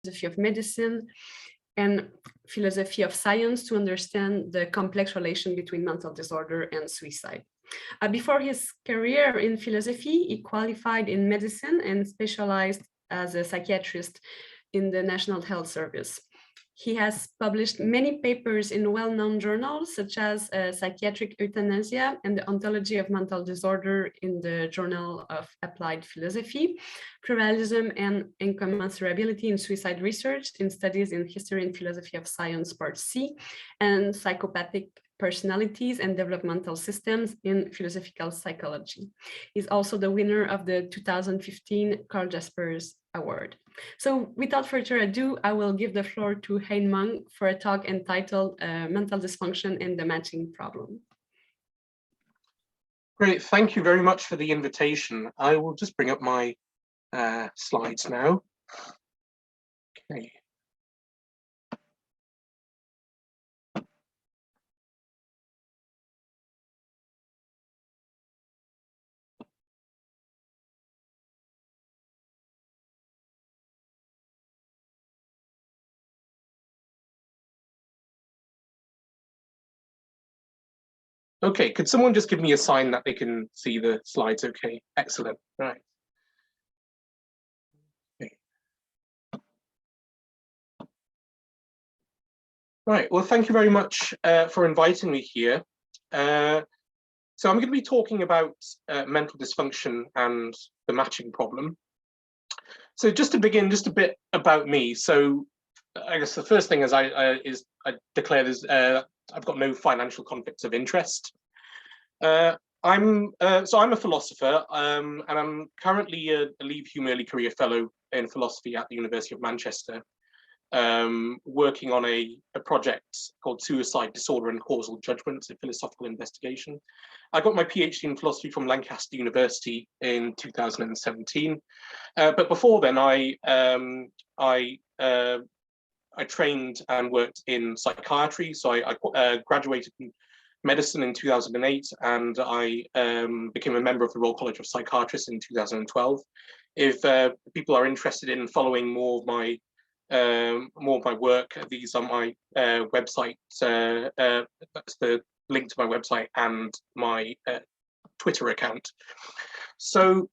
philosophy of medicine and philosophy of science to understand the complex relation between mental disorder and suicide. Before his career in philosophy, he qualified in medicine and specialized as a psychiatrist in the National Health Service. He has published many papers in well-known journals, such as Psychiatric Euthanasia and the Ontology of Mental Disorder in the Journal of Applied Philosophy, Pluralism and Incommensurability in Suicide Research in Studies in History and Philosophy of Science, Part C, and Psychopathic Personalities and Developmental Systems in Philosophical Psychology. He's also the winner of the 2015 Carl Jaspers Award. So without further ado, I will give the floor to Hane Maung for a talk entitled Mental Dysfunction and the Matching Problem. Great, thank you very much for the invitation. I will just bring up my slides now. Okay. Okay, could someone just give me a sign that they can see the slides? Okay, excellent, right. Okay. Right, well, thank you very much for inviting me here. So I'm going to be talking about mental dysfunction and the matching problem. So just to begin, just a bit about me. So I guess the first thing is I declare there's I've got no financial conflicts of interest. I'm a philosopher, and I'm currently a Leave Hume Early Career Fellow in philosophy at the University of Manchester, working on a project called Suicide Disorder and Causal Judgment, a philosophical investigation. I got my PhD in philosophy from Lancaster University in 2017, but before then I trained and worked in psychiatry. So I graduated in medicine in 2008, and I became a member of the Royal College of Psychiatrists in 2012. If people are interested in following more of my work, these are my website. That's the link to my website and my Twitter account. So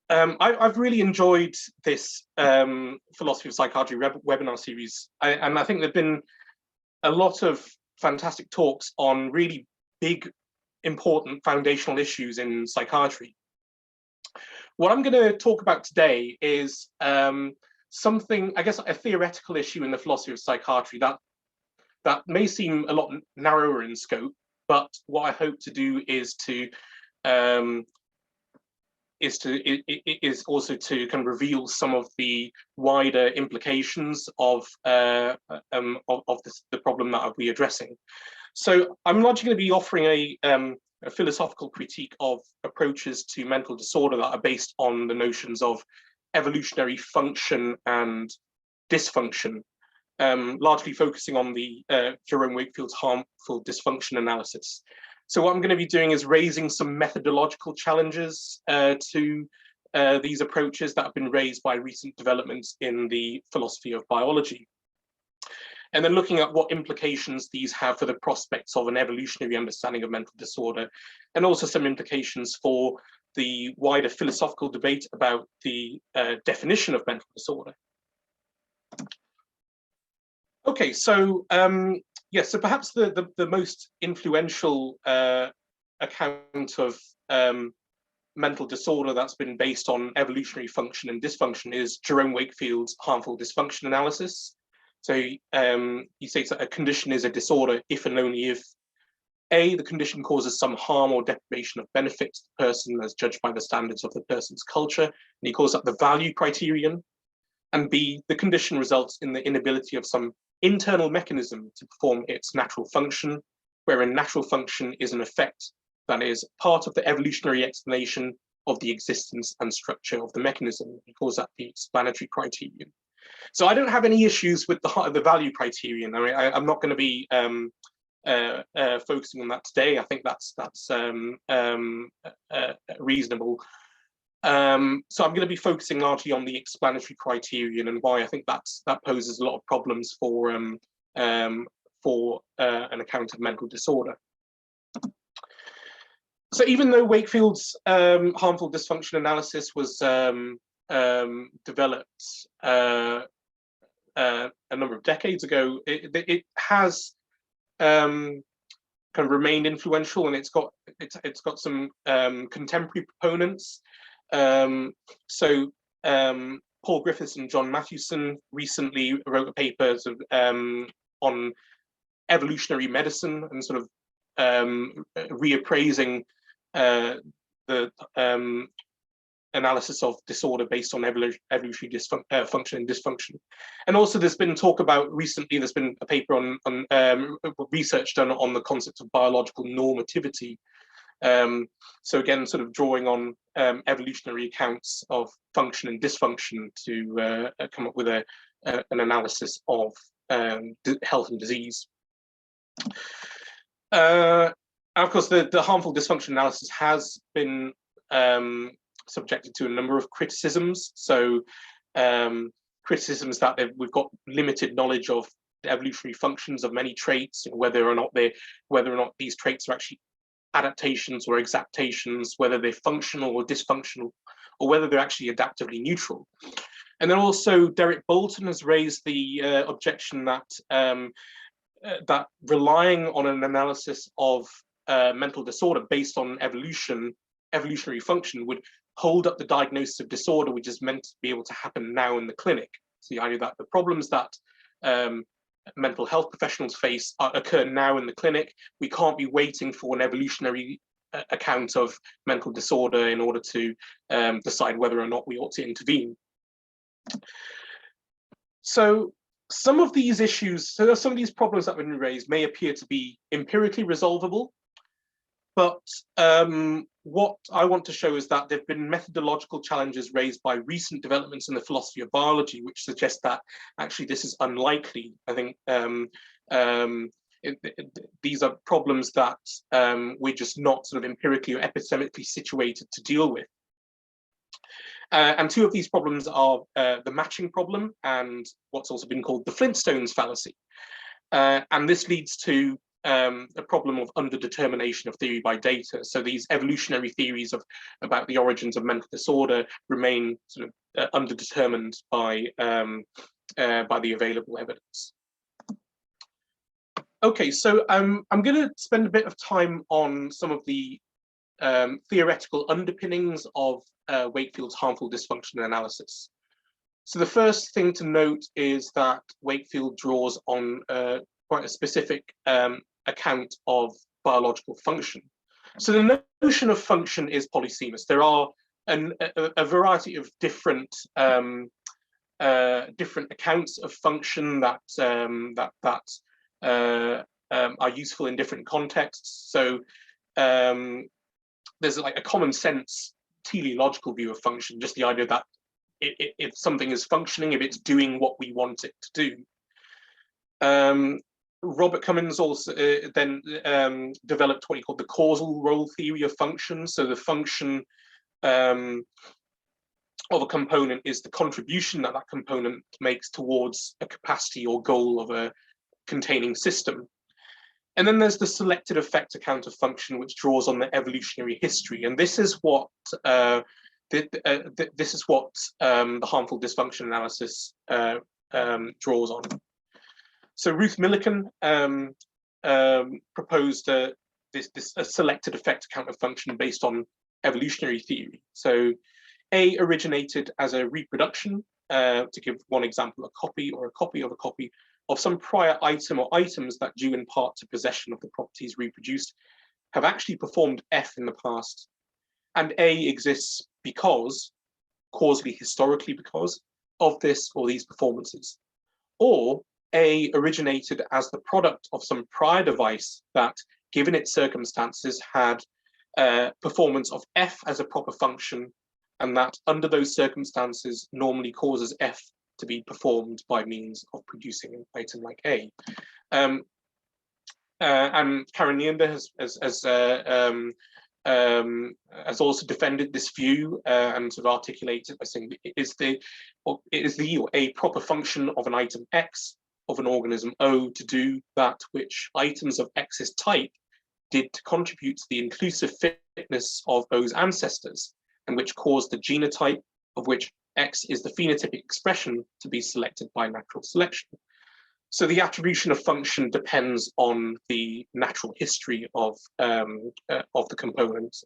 I've really enjoyed this philosophy of psychiatry webinar series, and I think there've been a lot of fantastic talks on really big, important foundational issues in psychiatry. What I'm going to talk about today is something, I guess, a theoretical issue in the philosophy of psychiatry that may seem a lot narrower in scope, but what I hope to do is also to kind of reveal some of the wider implications of the problem that I'll be addressing. So I'm largely going to be offering a philosophical critique of approaches to mental disorder that are based on the notions of evolutionary function and dysfunction, largely focusing on the Jerome Wakefield's harmful dysfunction analysis. So what I'm going to be doing is raising some methodological challenges to these approaches that have been raised by recent developments in the philosophy of biology. And then looking at what implications these have for the prospects of an evolutionary understanding of mental disorder, and also some implications for the wider philosophical debate about the definition of mental disorder. Okay, so yes, so perhaps the most influential account of mental disorder that's been based on evolutionary function and dysfunction is Jerome Wakefield's harmful dysfunction analysis. So he states that a condition is a disorder if and only if A, the condition causes some harm or deprivation of benefit to the person as judged by the standards of the person's culture, and he calls that the value criterion, and B, the condition results in the inability of some internal mechanism to perform its natural function, wherein natural function is an effect that is part of the evolutionary explanation of the existence and structure of the mechanism. He calls that the explanatory criterion. So I don't have any issues with the value criterion. I mean, I'm not going to be focusing on that today. I think that's reasonable. So I'm going to be focusing largely on the explanatory criterion and why I think that poses a lot of problems for an account of mental disorder. So even though Wakefield's harmful dysfunction analysis was developed a number of decades ago, it has kind of remained influential, and it's got some contemporary proponents. So Paul Griffiths and John Mathewson recently wrote a paper sort of, on evolutionary medicine and sort of reappraising the analysis of disorder based on evolutionary function and dysfunction. And also there's been talk about recently, there's been a paper on research done on the concept of biological normativity. So again, sort of drawing on evolutionary accounts of function and dysfunction to come up with an analysis of health and disease. Of course, the harmful dysfunction analysis has been subjected to a number of criticisms. So criticisms that we've got limited knowledge of the evolutionary functions of many traits, and whether or not these traits are actually adaptations or exactations, whether they're functional or dysfunctional, or whether they're actually adaptively neutral. And then also Derek Bolton has raised the objection that that relying on an analysis of mental disorder based on evolutionary function would hold up the diagnosis of disorder, which is meant to be able to happen now in the clinic. So the idea that the problems that mental health professionals face occur now in the clinic. We can't be waiting for an evolutionary account of mental disorder in order to decide whether or not we ought to intervene. So some of these issues, some of these problems that have been raised may appear to be empirically resolvable, but what I want to show is that there have been methodological challenges raised by recent developments in the philosophy of biology, which suggest that actually this is unlikely. I think these are problems that we're just not sort of empirically or epistemically situated to deal with. And two of these problems are the matching problem and what's also been called the Flintstones fallacy. And this leads to a problem of underdetermination of theory by data. So these evolutionary theories about the origins of mental disorder remain sort of underdetermined by the available evidence. Okay, so I'm going to spend a bit of time on some of the theoretical underpinnings of Wakefield's harmful dysfunction analysis. So the first thing to note is that Wakefield draws on quite a specific account of biological function. So the notion of function is polysemous. There are a variety of different accounts of function that are useful in different contexts. So there's like a common sense teleological view of function, just the idea that if something is functioning, if it's doing what we want it to do. Robert Cummins also then developed what he called the causal role theory of function. So the function of a component is the contribution that that component makes towards a capacity or goal of a containing system. And then there's the selected effect account of function, which draws on the evolutionary history. And this is what the harmful dysfunction analysis draws on. So Ruth Millikan proposed a selected effect account of function based on evolutionary theory. So A originated as a reproduction, to give one example, a copy or a copy of a copy of some prior item or items that due in part to possession of the properties reproduced have actually performed F in the past. And A exists because, causally historically because, of this or these performances. Or A originated as the product of some prior device that, given its circumstances, had performance of F as a proper function, and that under those circumstances normally causes F to be performed by means of producing an item like A. And Karen Neander has has also defended this view and sort of articulated by saying it is a proper function of an item X of an organism O to do that which items of X's type did to contribute to the inclusive fitness of O's ancestors, and which caused the genotype of which X is the phenotypic expression to be selected by natural selection. So the attribution of function depends on the natural history of the components.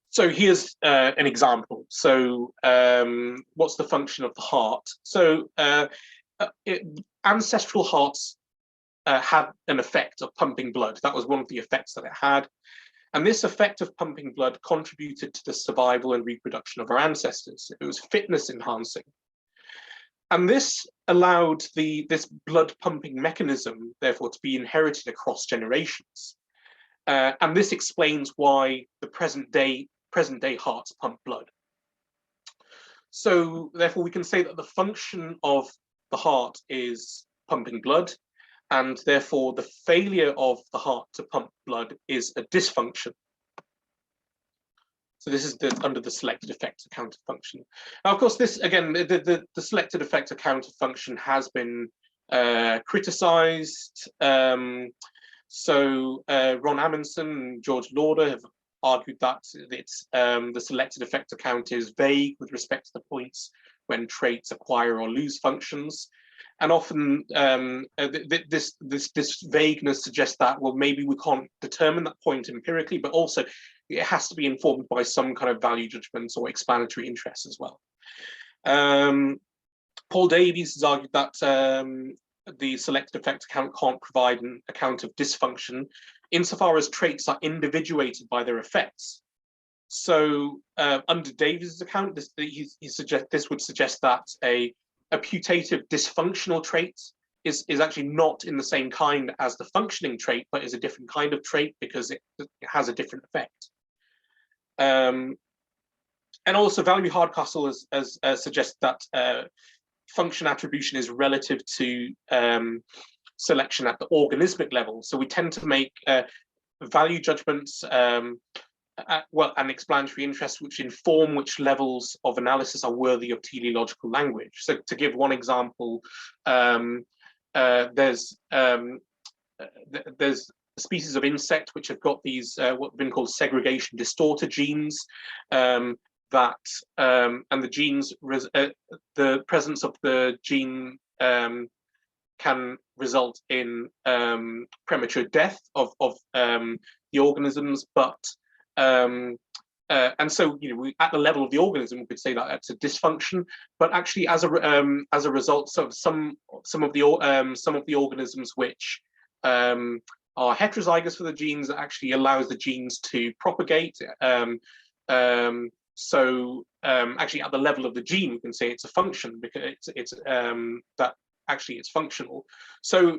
So here's an example. So what's the function of the heart? So ancestral hearts had an effect of pumping blood. That was one of the effects that it had. And this effect of pumping blood contributed to the survival and reproduction of our ancestors. It was fitness enhancing. And this allowed this blood pumping mechanism, therefore, to be inherited across generations. And this explains why the present day hearts pump blood. So therefore, we can say that the function of the heart is pumping blood, and therefore the failure of the heart to pump blood is a dysfunction. So this is under the selected effector counter function. Now, of course, this again, the selected effector counter function has been criticized. So Ron Amundsen and George Lauder have argued that it's the selected effector count is vague with respect to the points when traits acquire or lose functions. And often this vagueness suggests that, well, maybe we can't determine that point empirically, but also it has to be informed by some kind of value judgments or explanatory interests as well. Paul Davies has argued that the selected effector count can't provide an account of dysfunction insofar as traits are individuated by their effects. So under Davies' account, this would suggest that a putative dysfunctional trait is actually not in the same kind as the functioning trait, but is a different kind of trait because it has a different effect. And also Valerie Hardcastle has suggested that function attribution is relative to selection at the organismic level. So we tend to make value judgments and explanatory interests which inform which levels of analysis are worthy of teleological language. So to give one example, there's species of insect which have got these what have been called segregation distorter genes, and the genes, the presence of the gene can result in premature death of the organisms, but and so, you know, at the level of the organism, we could say that that's a dysfunction. But actually, as a result of some of the organisms which are heterozygous for the genes, that actually allows the genes to propagate. So actually, at the level of the gene, we can say it's a function because it's that actually it's functional. So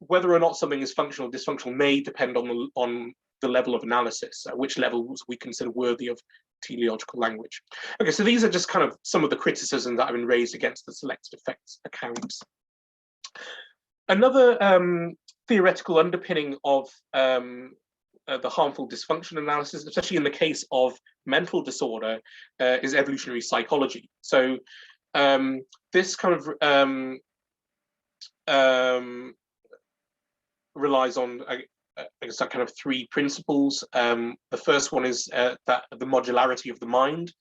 whether or not something is functional or dysfunctional may depend on the level of analysis, which levels we consider worthy of teleological language. Okay, so these are just kind of some of the criticisms that have been raised against the selected effects accounts. Another theoretical underpinning of the harmful dysfunction analysis, especially in the case of mental disorder, is evolutionary psychology. So this kind of relies on I guess kind of three principles. The first one is that the modularity of the mind.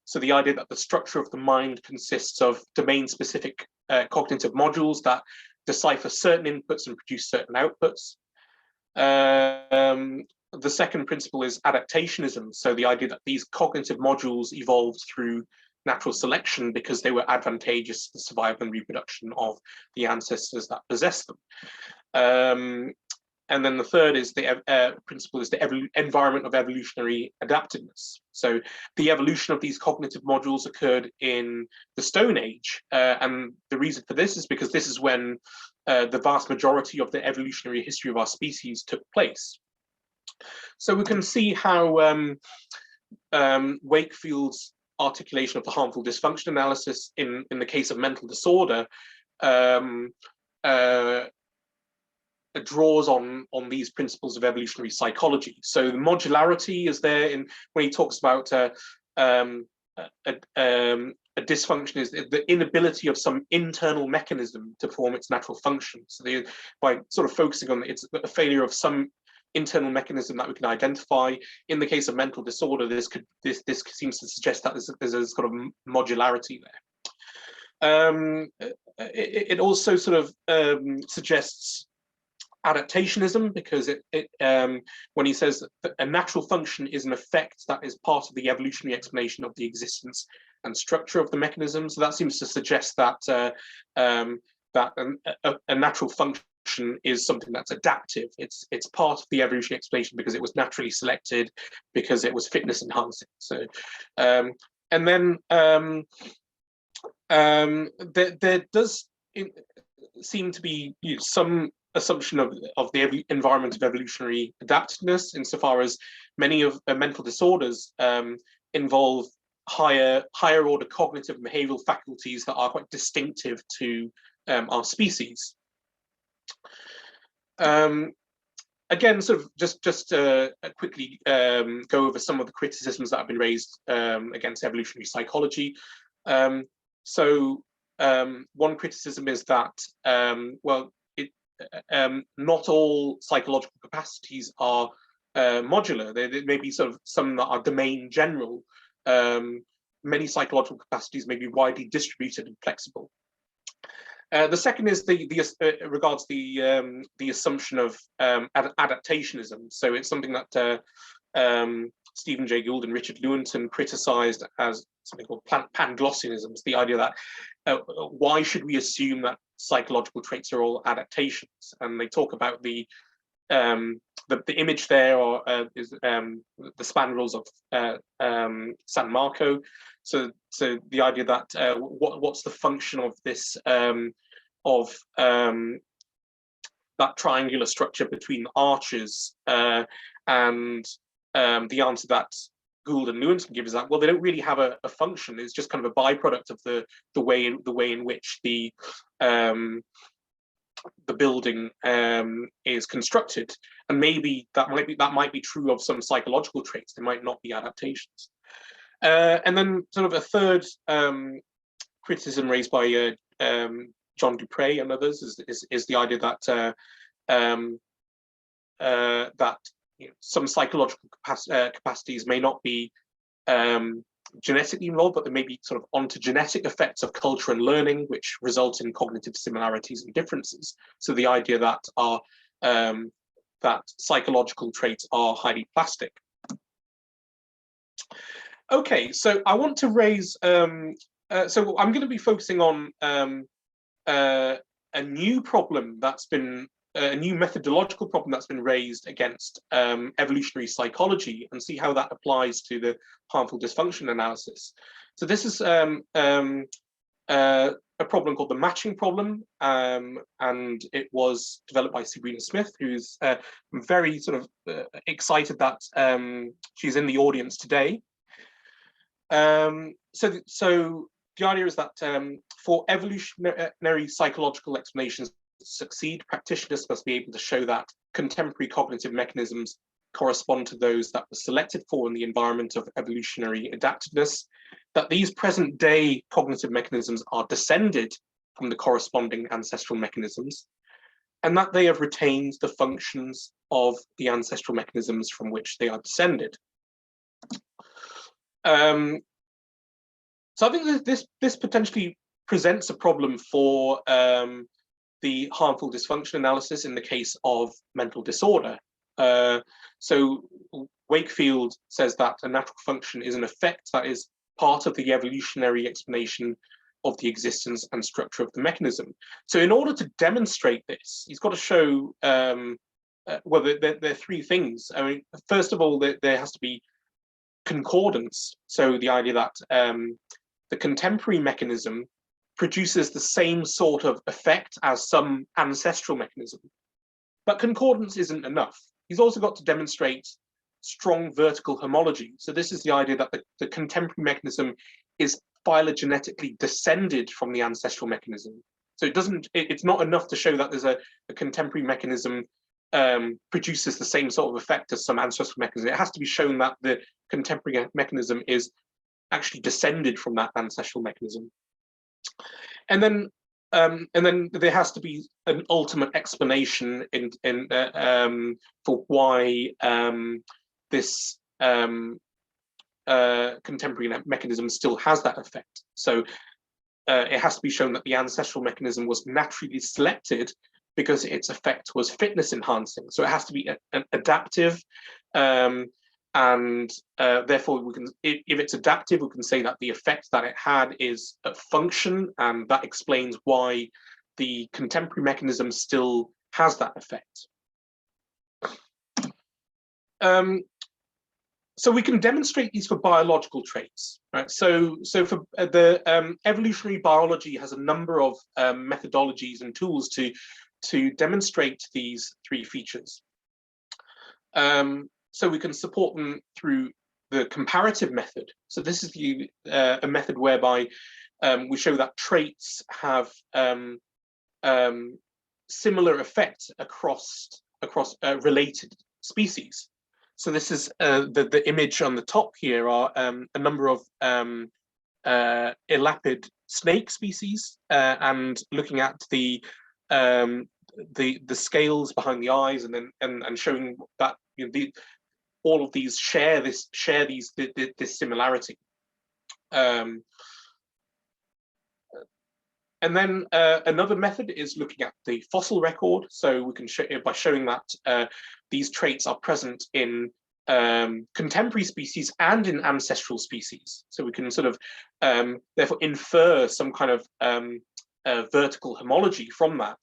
So the idea that the structure of the mind consists of domain-specific cognitive modules that decipher certain inputs and produce certain outputs. The second principle is adaptationism. So the idea that these cognitive modules evolved through natural selection because they were advantageous to the survival and reproduction of the ancestors that possessed them. And then the third is the principle is the environment of evolutionary adaptiveness. So the evolution of these cognitive modules occurred in the Stone Age. And the reason for this is because this is when the vast majority of the evolutionary history of our species took place. So we can see how Wakefield's articulation of the harmful dysfunction analysis in the case of mental disorder draws on these principles of evolutionary psychology. So the modularity is there in when he talks about a dysfunction is the inability of some internal mechanism to perform its natural function. So by sort of focusing on it's a failure of some internal mechanism that we can identify. In the case of mental disorder, this seems to suggest that there's a sort of modularity there. It also sort of suggests adaptationism, because when he says that a natural function is an effect that is part of the evolutionary explanation of the existence and structure of the mechanism. So that seems to suggest that that a natural function is something that's adaptive. It's part of the evolutionary explanation because it was naturally selected, because it was fitness enhancing. So and then there does seem to be some assumption of the environment of evolutionary adaptiveness, insofar as many of mental disorders involve higher order cognitive and behavioral faculties that are quite distinctive to our species. Again, sort of just quickly go over some of the criticisms that have been raised against evolutionary psychology. So one criticism is that, well, not all psychological capacities are modular. There may be sort of some that are domain general. Many psychological capacities may be widely distributed and flexible. The second is regards the assumption of adaptationism. So it's something that Stephen Jay Gould and Richard Lewontin criticized as something called panglossianism. It's the idea that why should we assume that psychological traits are all adaptations? And they talk about the image there is the spandrels of San Marco. So the idea that what's the function of this that triangular structure between arches, and the answer that Gould and Lewontin give is that, well, they don't really have a function. It's just kind of a byproduct of the way in which the building is constructed, and maybe that might be true of some psychological traits. They might not be adaptations. And then sort of a third criticism raised by John Dupre and others is the idea that that some psychological capacities may not be genetically involved, but there may be sort of ontogenetic effects of culture and learning, which result in cognitive similarities and differences. So the idea that that psychological traits are highly plastic. Okay, so I want to raise. So I'm going to be focusing on a new problem that's been a new methodological problem that's been raised against evolutionary psychology, and see how that applies to the harmful dysfunction analysis. So this is a problem called the matching problem, and it was developed by Sabrina Smith, who's very sort of excited that she's in the audience today. So the idea is that for evolutionary psychological explanations to succeed, practitioners must be able to show that contemporary cognitive mechanisms correspond to those that were selected for in the environment of evolutionary adaptiveness, that these present-day cognitive mechanisms are descended from the corresponding ancestral mechanisms, and that they have retained the functions of the ancestral mechanisms from which they are descended. So I think that this potentially presents a problem for the harmful dysfunction analysis in the case of mental disorder. So Wakefield says that a natural function is an effect that is part of the evolutionary explanation of the existence and structure of the mechanism. So in order to demonstrate this, he's got to show, well, there are three things. I mean, first of all, there has to be concordance. So the idea that the contemporary mechanism produces the same sort of effect as some ancestral mechanism. But concordance isn't enough. He's also got to demonstrate strong vertical homology. So this is the idea that the contemporary mechanism is phylogenetically descended from the ancestral mechanism. So it's not enough to show that there's a contemporary mechanism produces the same sort of effect as some ancestral mechanism. It has to be shown that the contemporary mechanism is actually descended from that ancestral mechanism. And then there has to be an ultimate explanation for why this contemporary mechanism still has that effect. So it has to be shown that the ancestral mechanism was naturally selected because its effect was fitness enhancing. So it has to be adaptive, and therefore we can, if it's adaptive, we can say that the effect that it had is a function, and that explains why the contemporary mechanism still has that effect. So we can demonstrate these for biological traits, right? So for the evolutionary biology has a number of methodologies and tools to demonstrate these three features. So we can support them through the comparative method. So this is a method whereby we show that traits have similar effects across related species. So this is the image on the top here are a number of elapid snake species, and looking at the scales behind the eyes, and then and showing that, you know, all of these share this similarity. And then another method is looking at the fossil record. So we can show by showing that these traits are present in contemporary species and in ancestral species. So we can sort of therefore infer some kind of vertical homology from that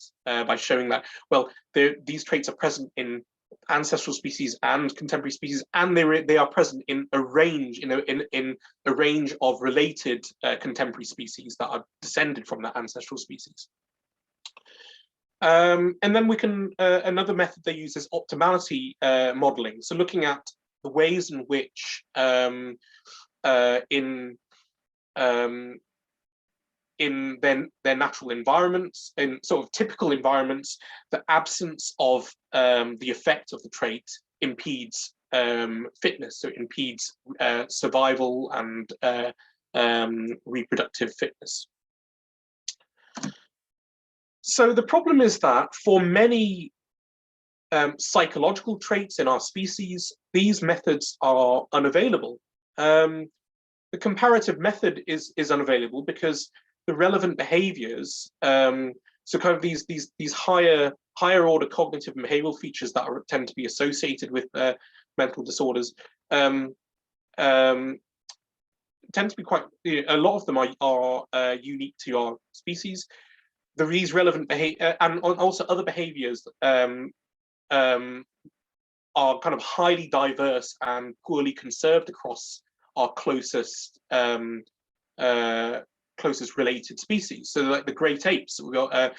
by showing that, well, these traits are present in ancestral species and contemporary species, and they are present in a range in a range of related contemporary species that are descended from that ancestral species. And then we can another method they use is optimality modeling. So looking at the ways in which in their natural environments, in sort of typical environments, the absence of the effect of the trait impedes fitness. So it impedes survival and reproductive fitness. So the problem is that for many psychological traits in our species, these methods are unavailable. The comparative method is unavailable because the relevant behaviors, so kind of these higher order cognitive and behavioral features that tend to be associated with mental disorders, tend to be quite, a lot of them are unique to our species. These relevant behavior and also other behaviors are kind of highly diverse and poorly conserved across our closest related species. So like the great apes, we got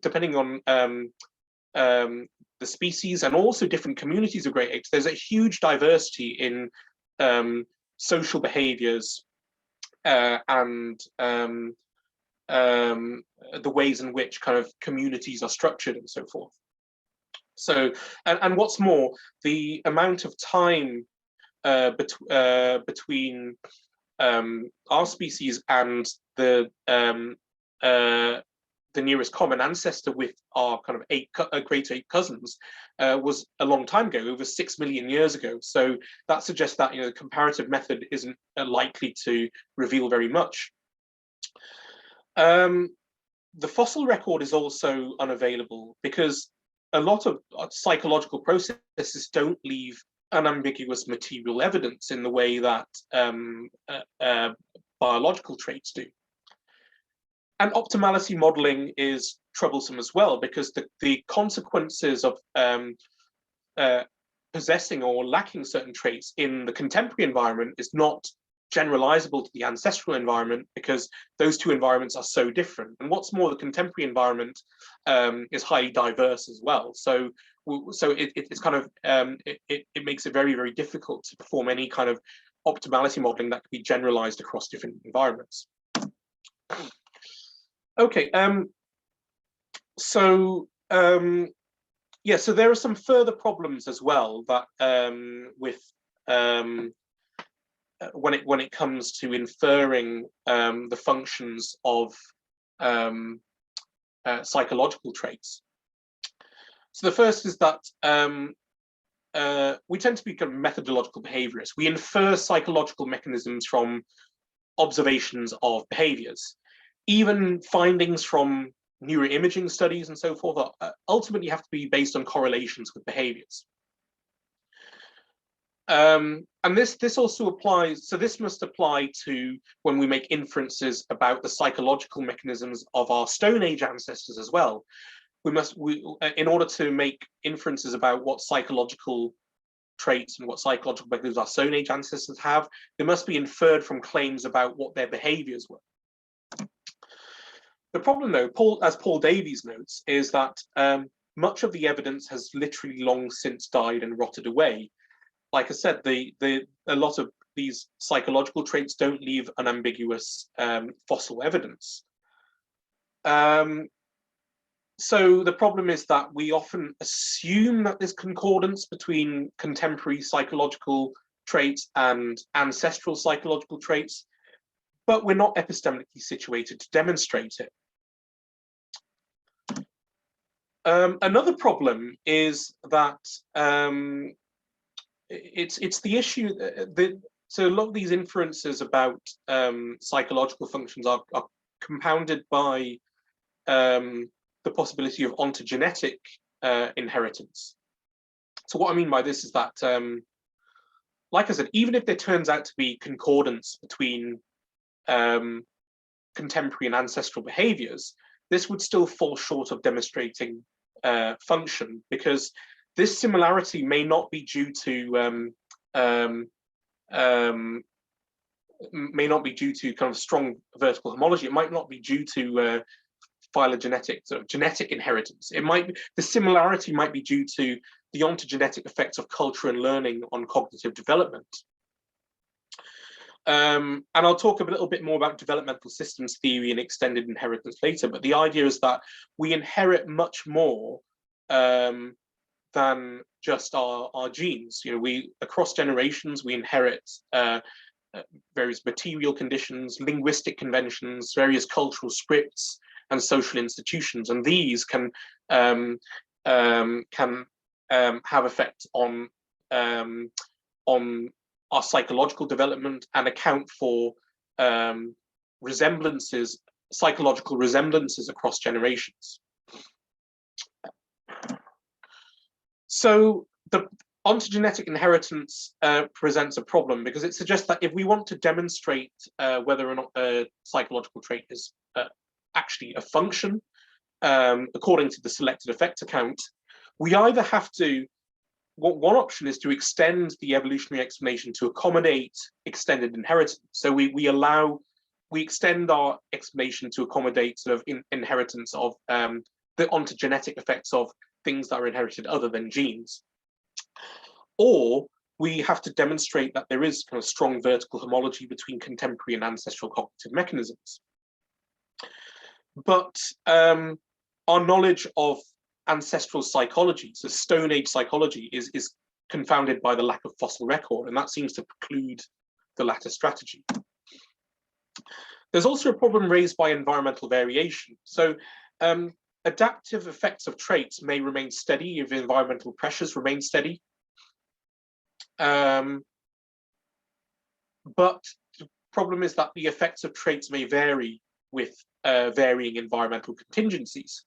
depending on the species and also different communities of great apes, there's a huge diversity in social behaviors and the ways in which kind of communities are structured and so forth. So, and what's more, the amount of time between our species and the nearest common ancestor with our kind of great ape cousins was a long time ago, over 6 million years ago. So that suggests that, you know, the comparative method isn't likely to reveal very much. The fossil record is also unavailable because a lot of psychological processes don't leave unambiguous material evidence in the way that biological traits do. And optimality modeling is troublesome as well because the consequences of possessing or lacking certain traits in the contemporary environment is not generalizable to the ancestral environment because those two environments are so different. And what's more, the contemporary environment is highly diverse as well. So it's kind of it makes it very, very difficult to perform any kind of optimality modeling that could be generalized across different environments. Okay, so yeah, so there are some further problems as well that with when it comes to inferring the functions of psychological traits. So the first is that we tend to be kind of methodological behaviorists. We infer psychological mechanisms from observations of behaviors. Even findings from neuroimaging studies and so forth ultimately have to be based on correlations with behaviors. And this also applies, so this must apply to when we make inferences about the psychological mechanisms of our Stone Age ancestors as well. In order to make inferences about what psychological traits and what psychological mechanisms our Stone Age ancestors have, they must be inferred from claims about what their behaviors were. The problem, though, as Paul Davies notes, is that much of the evidence has literally long since died and rotted away. Like I said, a lot of these psychological traits don't leave unambiguous fossil evidence. So the problem is that we often assume that there's concordance between contemporary psychological traits and ancestral psychological traits, but we're not epistemically situated to demonstrate it. Another problem is that it's the issue that so a lot of these inferences about psychological functions are compounded by the possibility of ontogenetic inheritance. So what I mean by this is that, like I said, even if there turns out to be concordance between contemporary and ancestral behaviors, this would still fall short of demonstrating function, because this similarity may not be due to kind of strong vertical homology. It might not be due to phylogenetic sort of genetic inheritance. It might be, the similarity might be due to the ontogenetic effects of culture and learning on cognitive development. And I'll talk a little bit more about developmental systems theory and extended inheritance later, but the idea is that we inherit much more than just our genes. You know, we across generations we inherit various material conditions, linguistic conventions, various cultural scripts, and social institutions, and these can have effect on our psychological development and account for psychological resemblances across generations. So the ontogenetic inheritance presents a problem, because it suggests that if we want to demonstrate whether or not a psychological trait is actually a function, according to the selected effect account, we either have to, one option is to extend the evolutionary explanation to accommodate extended inheritance. So we extend our explanation to accommodate sort of inheritance of the ontogenetic effects of things that are inherited other than genes. Or we have to demonstrate that there is kind of strong vertical homology between contemporary and ancestral cognitive mechanisms. But our knowledge of ancestral psychology, so Stone Age psychology, is confounded by the lack of fossil record, and that seems to preclude the latter strategy. There's also a problem raised by environmental variation. So adaptive effects of traits may remain steady if environmental pressures remain steady. But the problem is that the effects of traits may vary with varying environmental contingencies.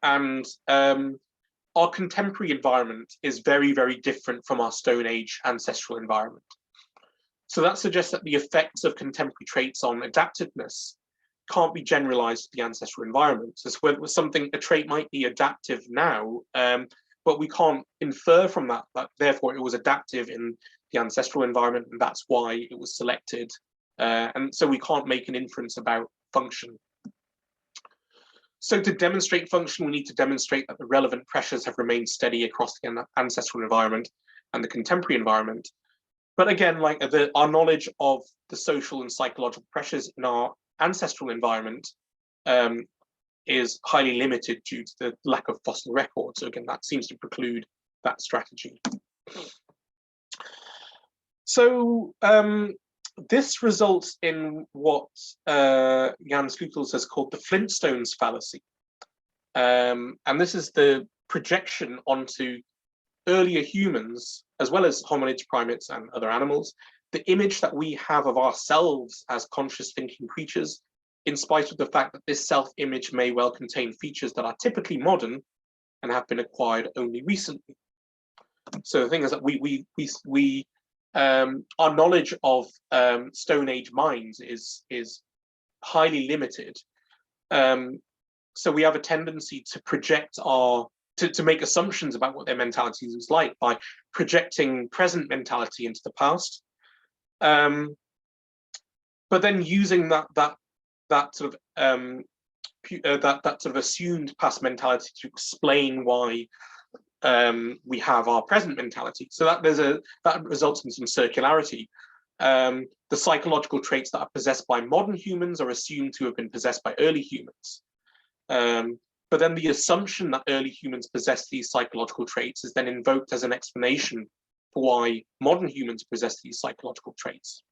And our contemporary environment is very, very different from our Stone Age ancestral environment. So that suggests that the effects of contemporary traits on adaptiveness can't be generalized to the ancestral environment. So a trait might be adaptive now, but we can't infer from that therefore it was adaptive in the ancestral environment, and that's why it was selected. And so we can't make an inference about function. So to demonstrate function, we need to demonstrate that the relevant pressures have remained steady across the ancestral environment and the contemporary environment. But again, like our knowledge of the social and psychological pressures in our ancestral environment is highly limited due to the lack of fossil records. So again, that seems to preclude that strategy. So this results in what Jan Sleutels has called the Flintstones fallacy. And this is the projection onto earlier humans, as well as hominids, primates, and other animals, the image that we have of ourselves as conscious thinking creatures, in spite of the fact that this self-image may well contain features that are typically modern and have been acquired only recently. So the thing is that our knowledge of Stone Age minds is highly limited. So we have a tendency to project to make assumptions about what their mentality is like by projecting present mentality into the past, but then using that sort of assumed past mentality to explain why we have our present mentality. So that results in some circularity. The psychological traits that are possessed by modern humans are assumed to have been possessed by early humans. But then the assumption that early humans possess these psychological traits is then invoked as an explanation for why modern humans possess these psychological traits.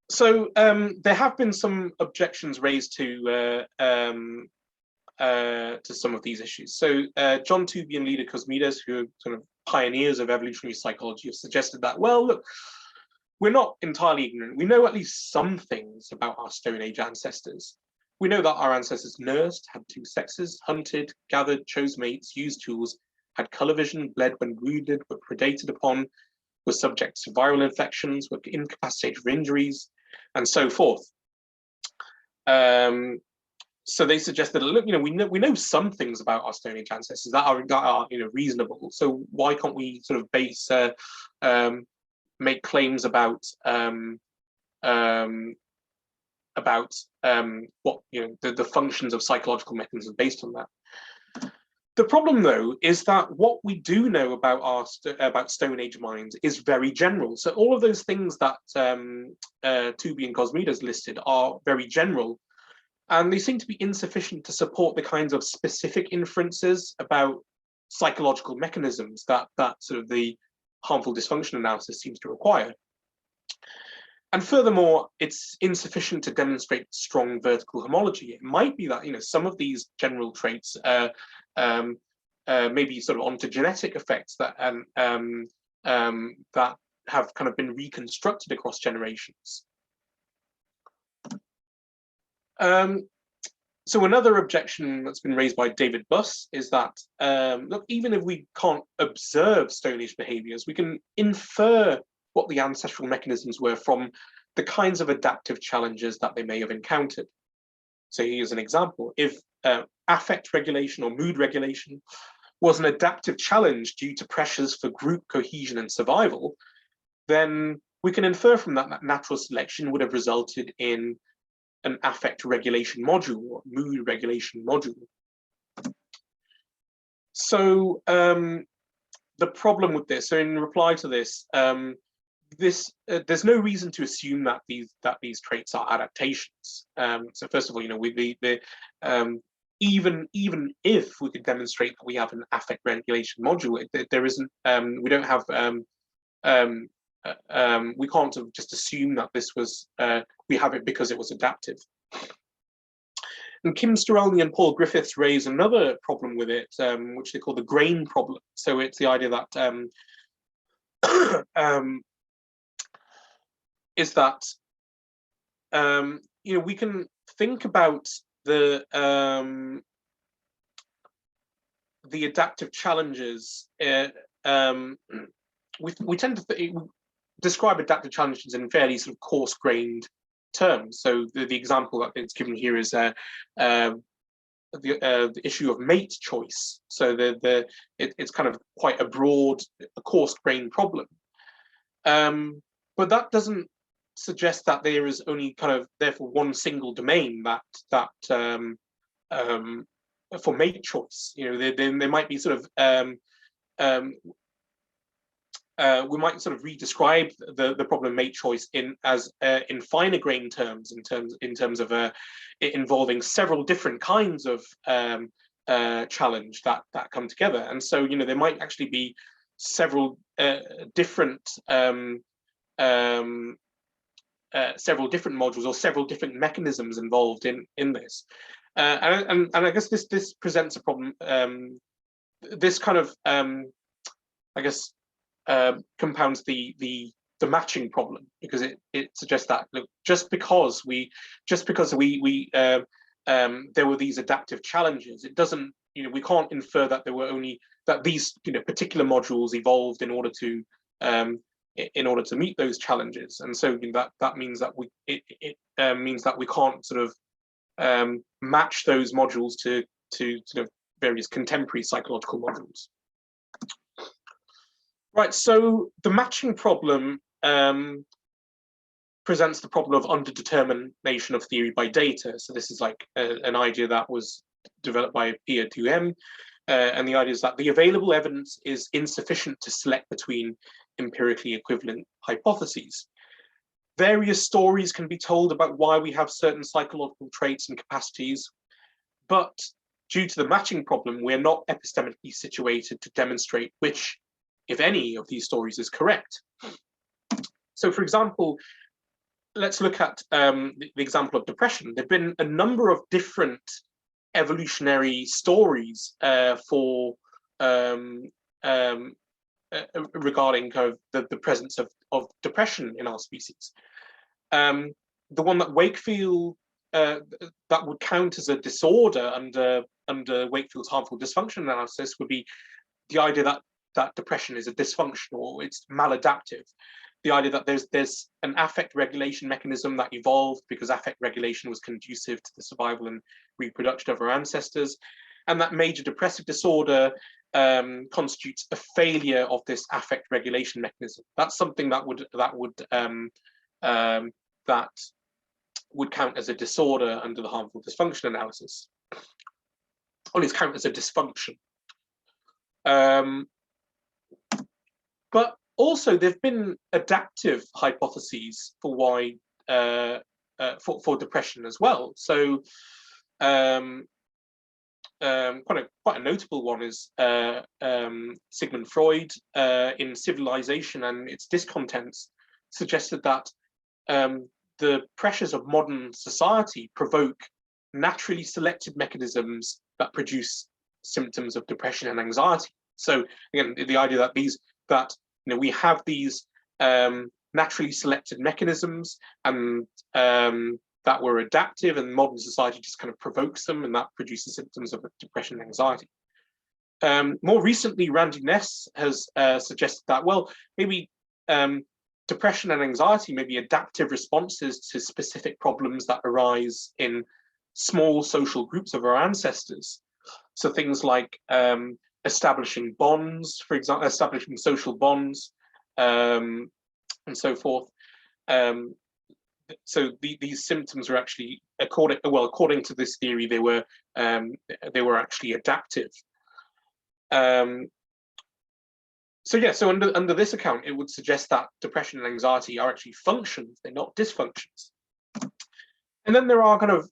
So there have been some objections raised to some of these issues. So John Tooby and Lida Cosmides, who are sort of pioneers of evolutionary psychology, have suggested that, well, look, we're not entirely ignorant. We know at least some things about our Stone Age ancestors. We know that our ancestors nursed, had two sexes, hunted, gathered, chose mates, used tools, had color vision, bled when wounded, were predated upon, were subject to viral infections, were incapacitated for injuries, and so forth. So they suggested, look, we know some things about our Stone Age ancestors that are reasonable. So why can't we sort of make claims about what the functions of psychological mechanisms based on that? The problem, though, is that what we do know about Stone Age minds is very general. So all of those things that Tooby and Cosmides listed are very general, and they seem to be insufficient to support the kinds of specific inferences about psychological mechanisms that sort of the harmful dysfunction analysis seems to require. And furthermore, it's insufficient to demonstrate strong vertical homology. It might be that some of these general traits maybe sort of ontogenetic effects that that have kind of been reconstructed across generations. So another objection that's been raised by David Buss is that, look, even if we can't observe Stone Age behaviors, we can infer what the ancestral mechanisms were from the kinds of adaptive challenges that they may have encountered. So here's an example. If affect regulation or mood regulation was an adaptive challenge due to pressures for group cohesion and survival, then we can infer from that that natural selection would have resulted in an affect regulation module or mood regulation module. So the problem with this, so in reply to this, there's no reason to assume that these traits are adaptations. So first of all, even if we could demonstrate that we have an affect regulation module, there isn't. We don't have. We can't just assume that this was. We have it because it was adaptive. And Kim Sterelny and Paul Griffiths raise another problem with it, which they call the grain problem. So it's the idea that is that we can think about the adaptive challenges. We tend to describe adaptive challenges in fairly sort of coarse-grained terms. So the example that it's given here is the issue of mate choice. So it's kind of quite a broad, coarse-grained problem. But that doesn't suggest that there is only kind of therefore one single domain that for mate choice. There might be sort of we might sort of re-describe the problem mate choice in finer grain terms, in terms of it involving several different kinds of challenge that come together. And so, you know, there might actually be several different modules or several different mechanisms involved in this. And I guess this presents a problem. This kind of I guess compounds the matching problem, because it suggests that, look, just because there were these adaptive challenges, it doesn't, you know, we can't infer that there were only that these, you know, particular modules evolved in order to meet those challenges. And so, you know, that means that means that we can't sort of match those modules to sort of various contemporary psychological modules. Right, so the matching problem presents the problem of underdetermination of theory by data. So this is like an idea that was developed by Pierre Duhem, and the idea is that the available evidence is insufficient to select between empirically equivalent hypotheses. Various stories can be told about why we have certain psychological traits and capacities, but due to the matching problem, we're not epistemically situated to demonstrate which, if any, of these stories is correct. So, for example, let's look at the example of depression. There have been a number of different evolutionary stories regarding kind of the presence of depression in our species. The one that Wakefield that would count as a disorder under Wakefield's harmful dysfunction analysis would be the idea that depression is a dysfunction, or it's maladaptive. The idea that there's an affect regulation mechanism that evolved because affect regulation was conducive to the survival and reproduction of our ancestors, and that major depressive disorder constitutes a failure of this affect regulation mechanism. That's something that would count as a disorder under the harmful dysfunction analysis. Or it's count as a dysfunction. But also, there've been adaptive hypotheses for why for depression as well. So, quite a notable one is Sigmund Freud in Civilization and Its Discontents suggested that the pressures of modern society provoke naturally selected mechanisms that produce symptoms of depression and anxiety. So again, the idea that we have these naturally selected mechanisms and that were adaptive, and modern society just kind of provokes them, and that produces symptoms of depression and anxiety. More recently, Randy Ness has suggested that, well, maybe depression and anxiety may be adaptive responses to specific problems that arise in small social groups of our ancestors. So things like establishing bonds, for example, establishing social bonds, and so forth. So these symptoms are actually, according to this theory, they were actually adaptive. So under this account, it would suggest that depression and anxiety are actually functions; they're not dysfunctions. And then there are kind of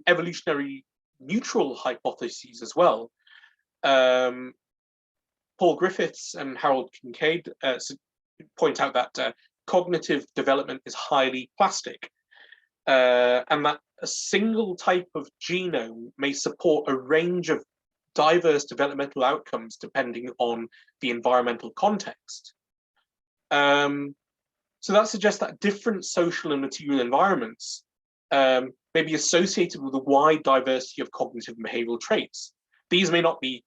evolutionary neutral hypotheses as well. Paul Griffiths and Harold Kincaid point out that cognitive development is highly plastic, and that a single type of genome may support a range of diverse developmental outcomes depending on the environmental context. So that suggests that different social and material environments may be associated with a wide diversity of cognitive and behavioral traits. These may not be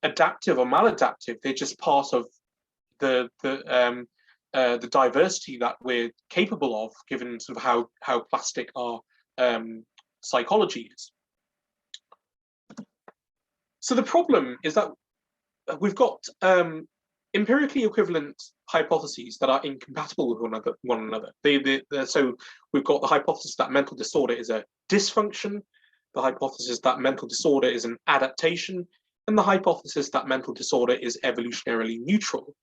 adaptive or maladaptive; they're just part of the diversity that we're capable of, given sort of how plastic our psychology is. So the problem is that we've got empirically equivalent hypotheses that are incompatible with one another. So we've got the hypothesis that mental disorder is a dysfunction, the hypothesis that mental disorder is an adaptation, and the hypothesis that mental disorder is evolutionarily neutral.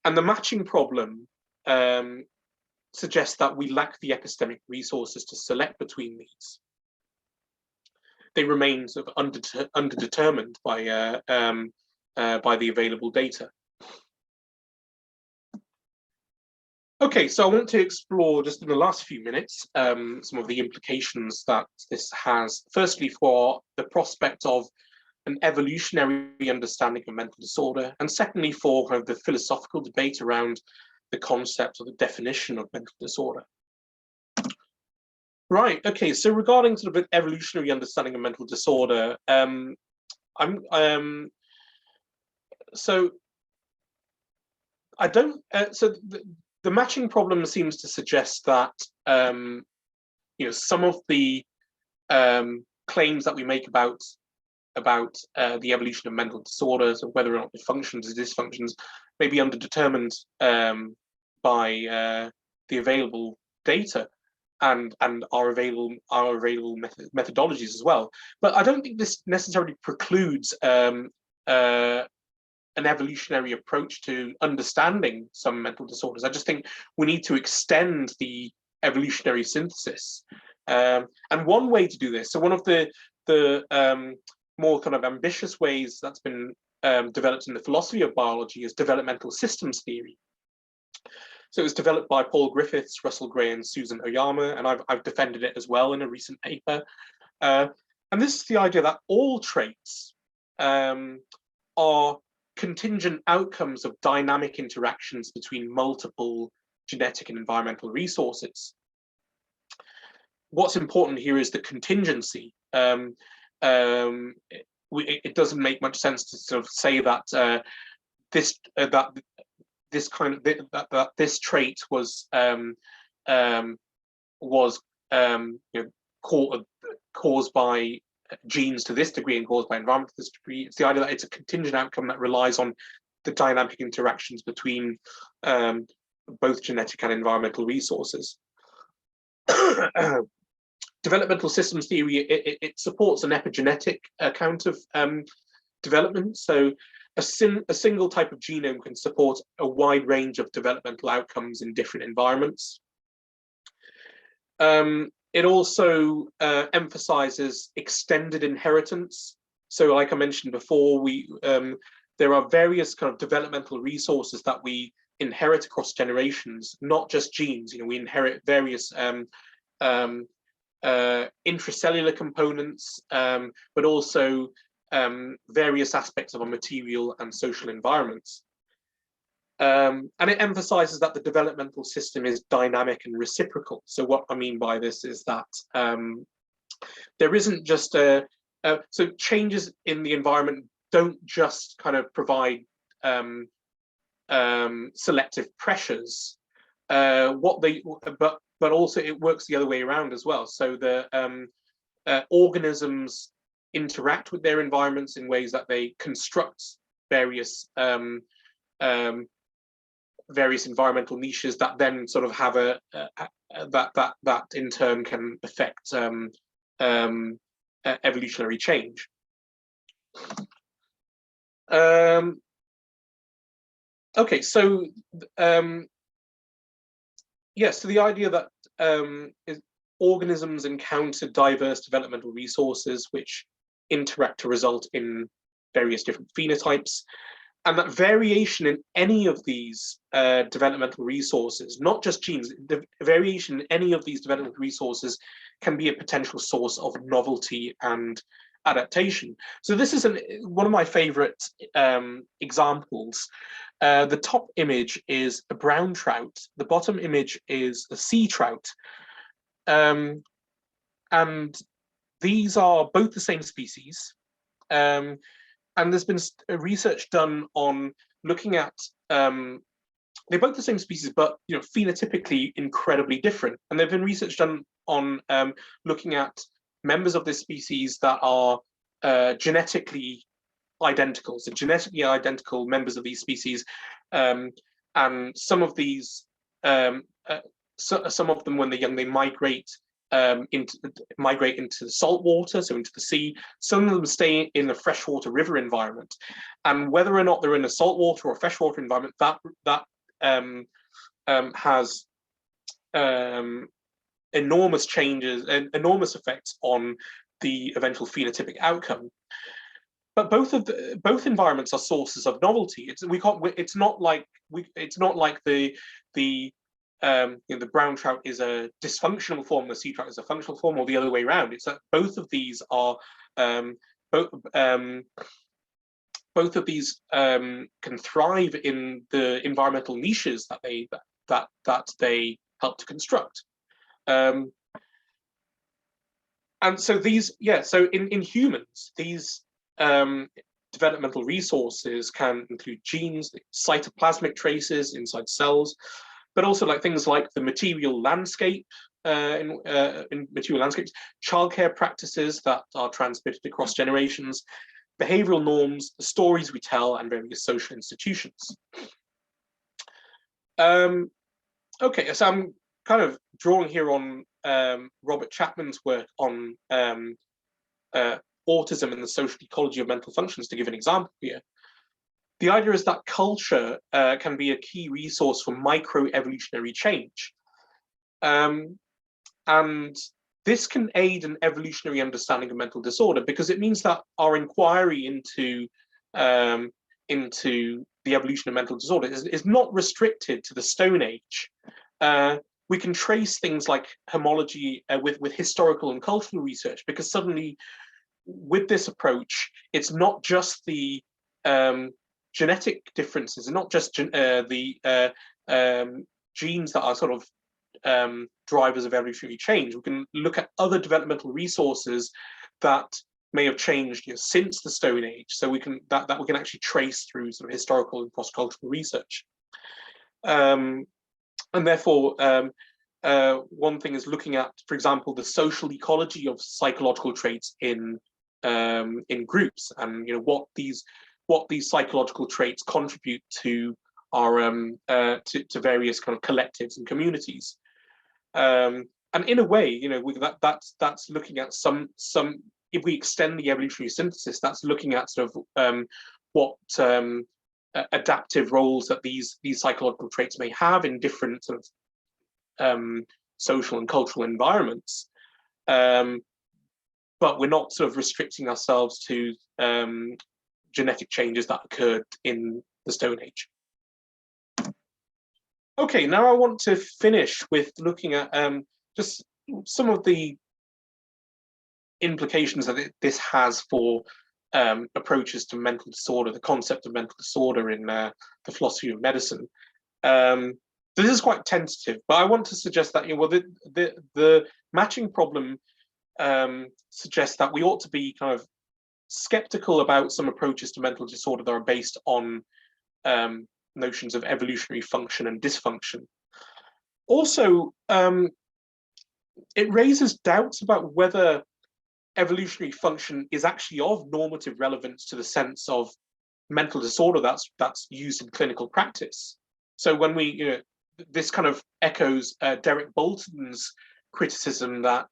And the matching problem suggests that we lack the epistemic resources to select between these. They remain sort of underdetermined by the available data. Okay, so I want to explore just in the last few minutes some of the implications that this has, firstly for the prospect of an evolutionary understanding of mental disorder, and secondly for kind of the philosophical debate around the concept or the definition of mental disorder. Right, okay, so regarding sort of an evolutionary understanding of mental disorder, the matching problem seems to suggest that some of the claims that we make about the evolution of mental disorders, and whether or not the functions or dysfunctions, may be underdetermined by the available data and our available methodologies as well. But I don't think this necessarily precludes an evolutionary approach to understanding some mental disorders. I just think we need to extend the evolutionary synthesis. And one way to do this, so one of the more kind of ambitious ways that's been developed in the philosophy of biology is developmental systems theory. So it was developed by Paul Griffiths, Russell Gray, and Susan Oyama, and I've defended it as well in a recent paper. And this is the idea that all traits are contingent outcomes of dynamic interactions between multiple genetic and environmental resources. What's important here is the contingency. It doesn't make much sense to sort of say that this trait was caused by genes to this degree and caused by environment to this degree. It's the idea that it's a contingent outcome that relies on the dynamic interactions between both genetic and environmental resources. Developmental systems theory, it supports an epigenetic account of development. So a single type of genome can support a wide range of developmental outcomes in different environments. It also emphasizes extended inheritance. So like I mentioned before, there are various kind of developmental resources that we inherit across generations, not just genes. We inherit various intracellular components, but also various aspects of our material and social environments. And it emphasizes that the developmental system is dynamic and reciprocal. So what I mean by this is that there isn't just so changes in the environment don't just kind of provide selective pressures, but also it works the other way around as well. So the organisms interact with their environments in ways that they construct various environmental niches that then sort of have that in turn can affect evolutionary change. Okay, so yes, so the idea that organisms encounter diverse developmental resources which interact to result in various different phenotypes, and that variation in any of these developmental resources, not just genes, the variation in any of these developmental resources can be a potential source of novelty and adaptation. So this is one of my favorite examples. The top image is a brown trout. The bottom image is a sea trout. And these are both the same species. And there's been research done on looking at, they're both the same species, but phenotypically incredibly different. And there've been research done on looking at members of this species that are genetically identical, so genetically identical members of these species, and some of these, some of them when they're young, they migrate into the salt water, so into the sea. Some of them stay in a freshwater river environment, and whether or not they're in a saltwater or freshwater environment, that has enormous changes and enormous effects on the eventual phenotypic outcome. But both environments are sources of novelty. It's not like the brown trout is a dysfunctional form, the sea trout is a functional form, or the other way around. It's that both of these are both of these can thrive in the environmental niches that they help to construct. And so so in humans, these developmental resources can include genes, cytoplasmic traces inside cells, but also like things like the material landscape, in material landscapes, childcare practices that are transmitted across generations, behavioral norms, the stories we tell, and various social institutions. Okay, so I'm kind of drawing here on Robert Chapman's work on autism and the social ecology of mental functions, to give an example here. The idea is that culture can be a key resource for microevolutionary change. And this can aid an evolutionary understanding of mental disorder, because it means that our inquiry into the evolution of mental disorder is not restricted to the Stone Age. We can trace things like homology with historical and cultural research, because suddenly, with this approach, it's not just the genetic differences, and not just the genes that are sort of drivers of evolutionary change. We can look at other developmental resources that may have changed since the Stone Age, so we can actually trace through sort of historical and cross-cultural research. And therefore, one thing is looking at, for example, the social ecology of psychological traits in groups, and what these psychological traits contribute to our to various kind of collectives and communities. And in a way, that's looking at some. If we extend the evolutionary synthesis, that's looking at sort of what adaptive roles that these psychological traits may have in different sort of social and cultural environments. But we're not sort of restricting ourselves to genetic changes that occurred in the Stone Age. Okay, now I want to finish with looking at just some of the implications that this has for approaches to mental disorder, the concept of mental disorder in the philosophy of medicine. This is quite tentative, but I want to suggest that the matching problem suggests that we ought to be kind of skeptical about some approaches to mental disorder that are based on notions of evolutionary function and dysfunction. Also, it raises doubts about whether evolutionary function is actually of normative relevance to the sense of mental disorder that's used in clinical practice. So when we, this kind of echoes Derek Bolton's criticism that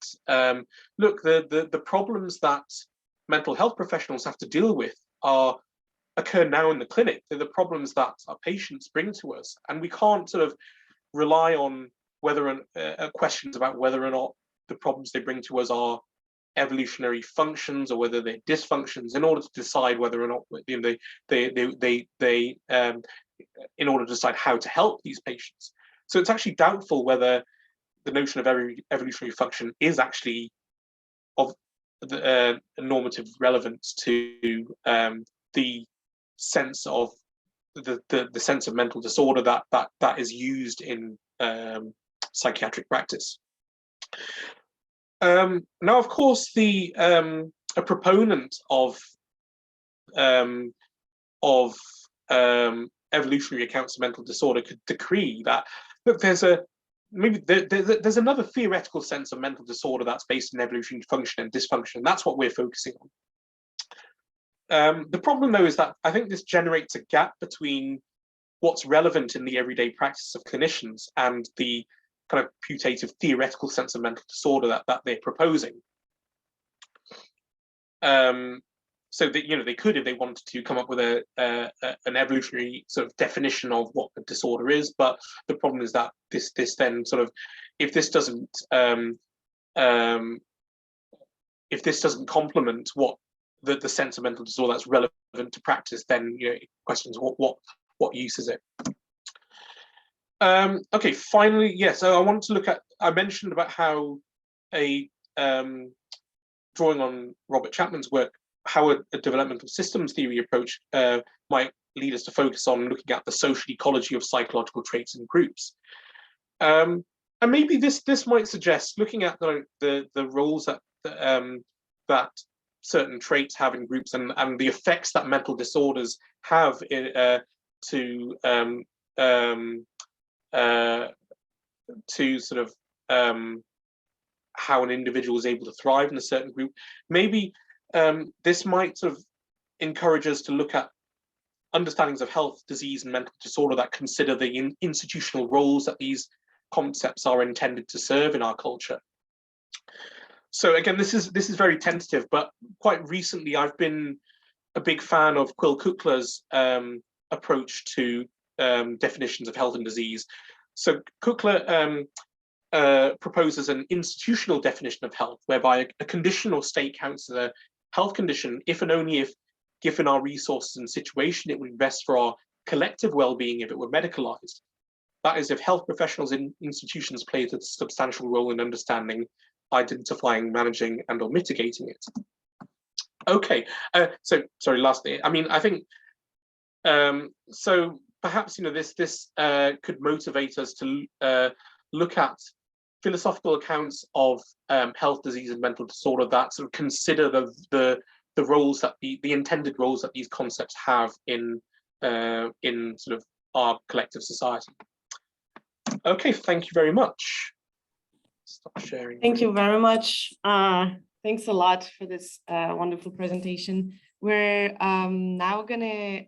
look, the problems that mental health professionals have to deal with occur now in the clinic. They're the problems that our patients bring to us, and we can't sort of rely on whether questions about whether or not the problems they bring to us are evolutionary functions or whether they're dysfunctions in order to decide whether or not in order to decide how to help these patients. So it's actually doubtful whether the notion of evolutionary function is actually of the normative relevance to the sense of the sense of mental disorder that is used in psychiatric practice. Now, of course, a proponent of evolutionary accounts of mental disorder could decree that look, there's another theoretical sense of mental disorder that's based in evolutionary function and dysfunction. That's what we're focusing on. The problem, though, is that I think this generates a gap between what's relevant in the everyday practice of clinicians and the kind of putative theoretical sense of mental disorder that they're proposing. so that, you know, they could, if they wanted to, come up with an evolutionary sort of definition of what a disorder is. But the problem is that this then sort of, if this doesn't complement what the sense of mental disorder that's relevant to practice, then, you know, it questions what use is it. Okay, finally, yes. So I wanted to look at, I mentioned about how drawing on Robert Chapman's work, how a developmental systems theory approach might lead us to focus on looking at the social ecology of psychological traits in groups. And maybe this might suggest looking at the roles that certain traits have in groups, and the effects that mental disorders have to sort of how an individual is able to thrive in a certain group. Maybe this might sort of encourage us to look at understandings of health, disease, and mental disorder that consider the institutional roles that these concepts are intended to serve in our culture. So again, this is very tentative, but quite recently I've been a big fan of Quill Kukla's approach to definitions of health and disease. So Kukla proposes an institutional definition of health, whereby a condition or state counts as a health condition if and only if, given our resources and situation, it would be best for our collective well-being if it were medicalized. That is, if health professionals in institutions played a substantial role in understanding, identifying, managing, and or mitigating it. Okay, so sorry, lastly, I mean, I think, so perhaps, you know, this could motivate us to look at philosophical accounts of health, disease, and mental disorder that sort of consider the roles that the intended roles that these concepts have in sort of our collective society. Okay, thank you very much. Stop sharing. Thank you very much. Thanks a lot for this wonderful presentation. We're now gonna